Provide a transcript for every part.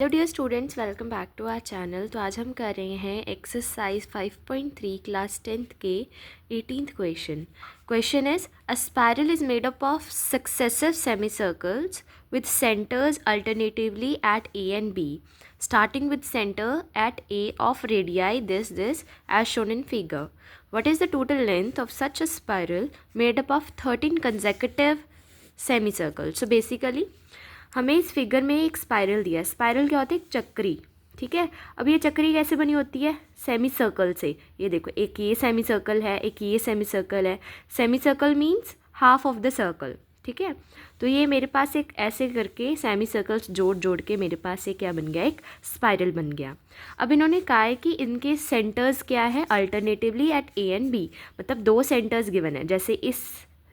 Hello dear students, welcome back to our channel. तो आज हम कर रहे हैं एक्सरसाइज 5.3 क्लास 10th के 18th question. Question is a spiral is made up of successive semi circles with centres alternatively at A and B, starting with center at A of radii this as shown in figure. What is the total length of such a spiral made up of 13 consecutive semicircles? So basically हमें इस figure में एक spiral दिया है। Spiral क्या होती है? एक चक्री। ठीक है, अब ये चक्री कैसे बनी होती है? सेमी सर्कल से। ये देखो, एक ये सेमी सर्कल है, एक ये सेमी सर्कल है। Semi circle means half of the circle. ठीक है, तो ये मेरे पास एक ऐसे करके सेमी सर्कल्स जोड़ जोड़ के मेरे पास ये क्या बन गया? एक स्पाइरल बन गया। अब इन्होंने कहा है कि इनके सेंटर्स क्या है? Alternatively at A and B, मतलब दो सेंटर्स गिवन है। जैसे इस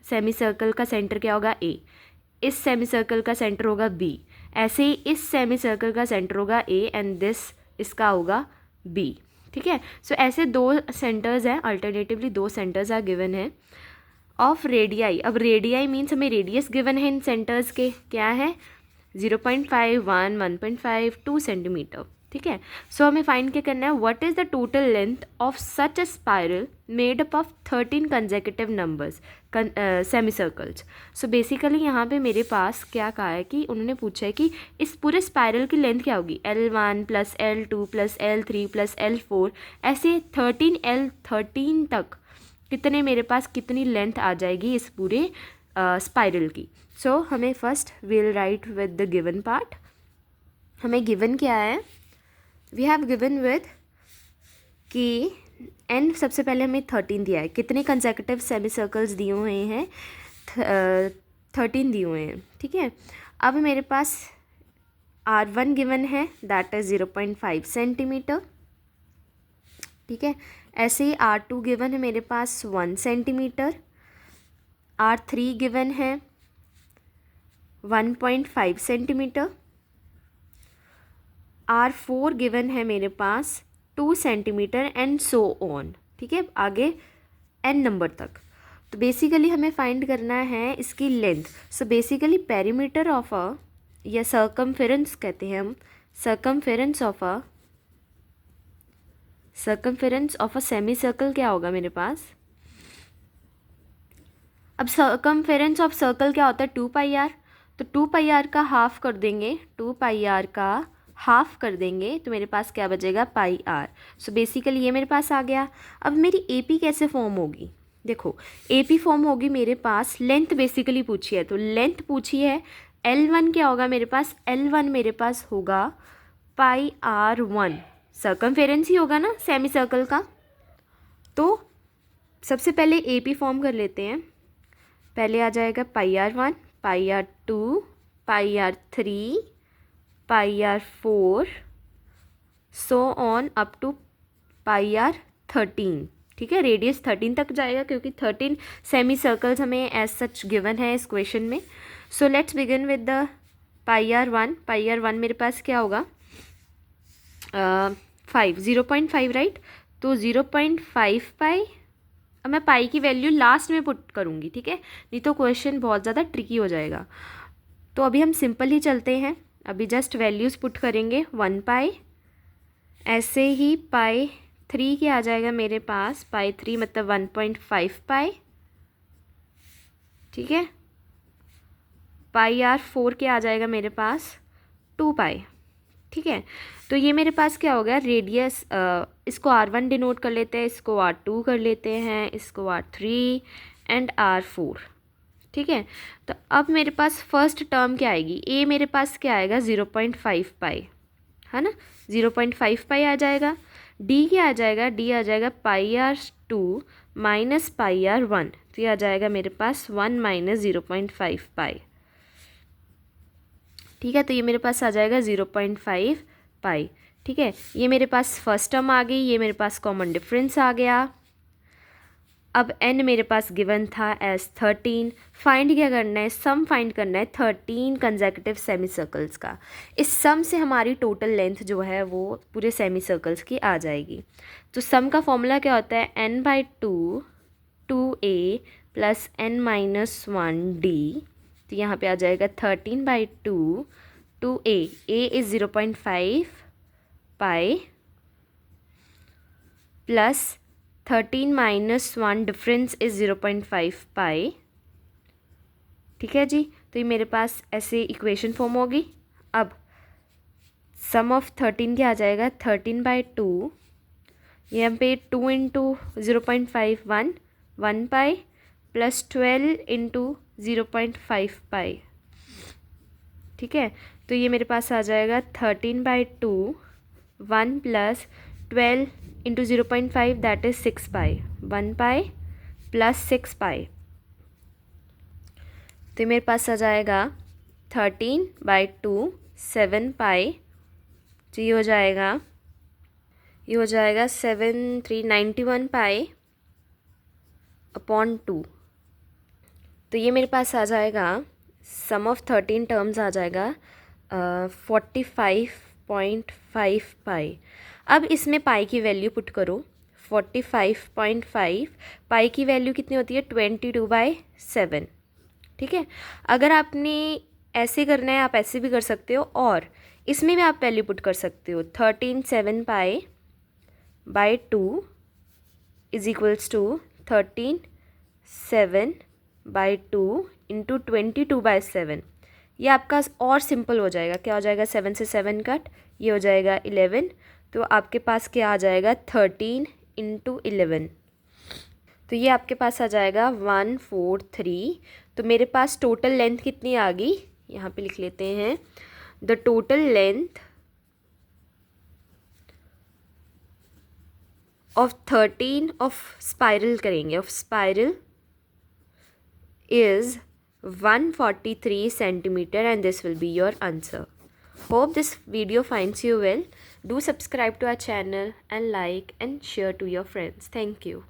सेमी सर्कल का सेंटर क्या होगा? ए। इस सेमी सर्कल का सेंटर होगा बी। ऐसे ही इस सेमी सर्कल का सेंटर होगा ए एंड इसका होगा बी। ठीक है, सो ऐसे दो सेंटर्स हैं, अल्टरनेटिवली दो सेंटर्स आर गिवन है ऑफ रेडियाई। अब रेडियाई मीन्स हमें रेडियस गिवन है इन सेंटर्स के, क्या है? 0.5, 1, 1.5, 2 सेंटीमीटर। ठीक है, सो हमें फाइंड क्या करना है? What is the total length of such a spiral made up of 13 consecutive numbers semi circles. So basically यहाँ पे मेरे पास क्या कहा है कि उन्होंने पूछा है कि इस पूरे स्पाइरल की लेंथ क्या होगी? L1 plus L2 plus L3 plus L4, ऐसे 13 तक कितने मेरे पास कितनी लेंथ आ जाएगी इस पूरे स्पाइरल की। सो हमें first will write with the given part. हमें गिवन क्या है? वी हैव गिवन विद कि एन, सबसे पहले हमें 13 दिया है। कितने कंसेक्यूटिव सेमी सर्कल्स दिए हुए हैं? 13 दिए हुए हैं। ठीक है, अब मेरे पास R1 गिवन है, दैट इज़ 0.5 सेंटीमीटर। ठीक है, ऐसे ही R2 गिवन है मेरे पास 1 सेंटीमीटर। R3 गिवन है 1.5 सेंटीमीटर। R4 गिवन है मेरे पास 2 सेंटीमीटर एंड सो ऑन। ठीक है, आगे n नंबर तक। तो बेसिकली हमें फाइंड करना है इसकी length. So basically perimeter of a, या सर्कमफेरेंस कहते हैं हम, circumference of a semi circle क्या होगा मेरे पास? अब सर्कमफेरेंस ऑफ सर्कल क्या होता है? 2πr। तो 2πr का हाफ कर देंगे, 2πr का हाफ कर देंगे तो मेरे पास क्या बचेगा? πr। सो बेसिकली ये मेरे पास आ गया। अब मेरी AP कैसे फॉर्म होगी? देखो, AP फॉर्म होगी मेरे पास, लेंथ बेसिकली पूछी है, तो लेंथ पूछी है। L1 क्या होगा मेरे पास? L1 मेरे पास होगा πr1। सर्कमफेरेंस ही होगा ना सेमी सर्कल का। तो सबसे पहले AP फॉर्म कर लेते हैं। पहले आ जाएगा πr1, πr2, πr3, πr4, so on up to πr13। ठीक है, रेडियस 13 तक जाएगा क्योंकि 13 सेमी सर्कल्स हमें एज सच गिवन है इस क्वेश्चन में। So let's begin with the πr1। πr1 मेरे पास क्या होगा? 5, 0.5 राइट। तो 0.5 पाई, अब मैं पाई की वैल्यू लास्ट में पुट करूँगी। ठीक है, नहीं तो क्वेश्चन बहुत ज़्यादा ट्रिकी हो जाएगा। तो अभी हम सिंपल ही चलते हैं, अभी जस्ट वैल्यूज़ पुट करेंगे। 1 पाई, ऐसे ही π3 क्या आ जाएगा मेरे पास? π3 मतलब 1.5 पाई। ठीक है, πr4 क्या आ जाएगा मेरे पास? 2 पाई। ठीक है, तो ये मेरे पास क्या हो गया? रेडियस, इसको R1 डिनोट कर लेते हैं, इसको R2 कर लेते हैं, इसको R3 एंड R4। ठीक है, तो अब मेरे पास फर्स्ट टर्म क्या आएगी? A मेरे पास क्या आएगा? 0.5 पाई, है ना? 0.5 पाई आ जाएगा। D क्या आ जाएगा? D आ जाएगा πr2 माइनस πr1। तो ये आ जाएगा मेरे पास 1 माइनस 0.5 पाई। ठीक है, तो ये मेरे पास आ जाएगा 0.5 पाई। ठीक है, ये मेरे पास फर्स्ट टर्म आ गई, ये मेरे पास कॉमन डिफरेंस आ गया। अब n मेरे पास गिवन था एज 13। फाइंड क्या करना है? सम फाइंड करना है 13 कंसेक्यूटिव सेमी सर्कल्स का। इस सम से हमारी टोटल लेंथ जो है वो पूरे सेमी सर्कल्स की आ जाएगी। तो सम का फॉर्मूला क्या होता है? n/2 2a plus n-1d। तो यहाँ पे आ जाएगा 13/2 to A is 0.5 pi plus 13 minus 1 difference is 0.5 पाई. ठीक है जी, तो ये मेरे पास ऐसे इक्वेशन फॉर्म होगी. अब सम ऑफ 13 क्या आ जाएगा, 13/2. यहाँ पे 2 इंटू 0.5 1 पाई प्लस 12 इंटू 0.5 पाई. ठीक है, तो ये मेरे पास आ जाएगा 13/2 1 plus 12 into 0.5 that is 6 pi. 1 pi plus 6 पाई. तो मेरे पास आ जाएगा 13/2 7 पाई. तो ये हो जाएगा 7,391 पाई अपॉन 2. तो ये मेरे पास आ जाएगा सम ऑफ 13 टर्म्स आ जाएगा 45.5 पाई. अब इसमें पाई की वैल्यू पुट करो. 45.5 पाई की वैल्यू कितनी होती है, 22/7. ठीक है, अगर आपने ऐसे करना है आप ऐसे भी कर सकते हो, और इसमें भी आप वैल्यू पुट कर सकते हो. 13/7 pi by 2 is equals to 13/7/2 into 22/7. ये आपका और सिंपल हो जाएगा. क्या हो जाएगा, 7 से 7 कट, ये हो जाएगा 11. तो आपके पास क्या आ जाएगा, 13 इंटू 11. तो ये आपके पास आ जाएगा 143. तो मेरे पास टोटल लेंथ कितनी आ गई, यहाँ पे लिख लेते हैं. The total length of 13 of spiral करेंगे, of spiral is 143 centimeter, and this will be your answer. Hope this video finds you well. Do subscribe to our channel and like and share to your friends. Thank you.